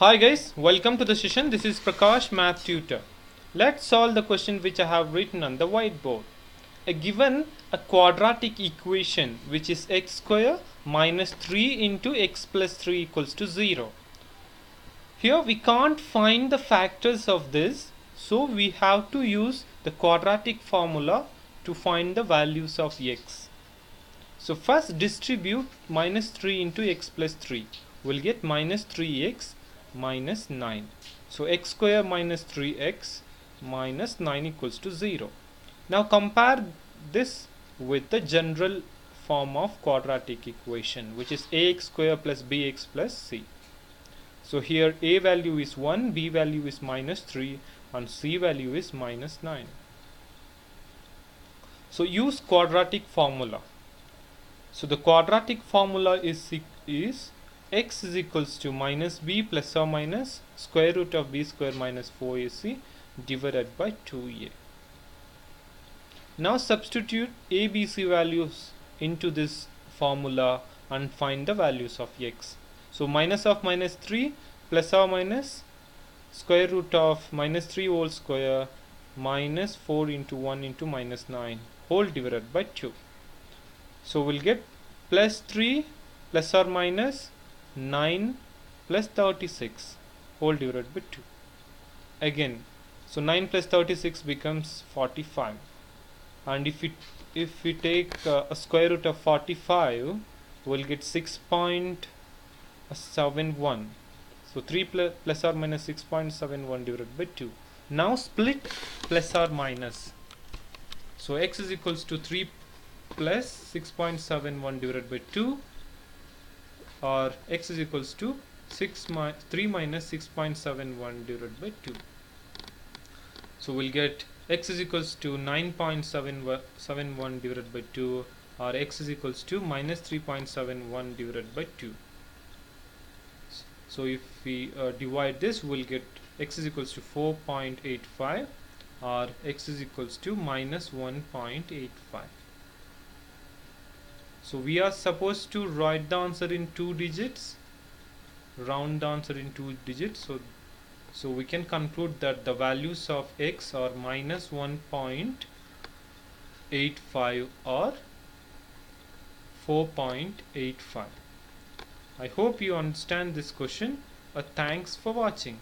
Hi guys, welcome to the session. This is Prakash, Math Tutor. Let's solve the question which I have written on the whiteboard. Given a quadratic equation which is x square minus 3 into x plus 3 equals to 0. Here we can't find the factors of this, so we have to use the quadratic formula to find the values of x. So first distribute minus 3 into x plus 3. We'll get minus 3x minus 9. So x square minus 3x minus 9 equals to 0. Now compare this with the general form of quadratic equation, which is ax square plus bx plus c. So here a value is 1, b value is minus 3 and c value is minus 9. So use quadratic formula. So the quadratic formula is x is equals to minus b plus or minus square root of b square minus 4ac divided by 2a. Now substitute a, b, c values into this formula and find the values of x. So minus of minus 3 plus or minus square root of minus 3 whole square minus 4 into 1 into minus 9 whole divided by 2. So we'll get plus 3 plus or minus 9 plus 36 whole divided by 2. Again, so 9 plus 36 becomes 45. And if we take a square root of 45, we'll get 6.71. So 3 plus or minus 6.71 divided by 2. Now split plus or minus. So x is equals to 3 plus 6.71 divided by 2, or x is equals to 3 minus 6.71 divided by 2. So we'll get x is equals to 9.71 divided by 2, or x is equals to minus 3.71 divided by 2. So if we divide this, we'll get x is equals to 4.85, or x is equals to minus 1.85. So we are supposed to write the answer in 2 digits, round the answer in 2 digits. So we can conclude that the values of x are minus 1.85 or 4.85. I hope you understand this question. Thanks for watching.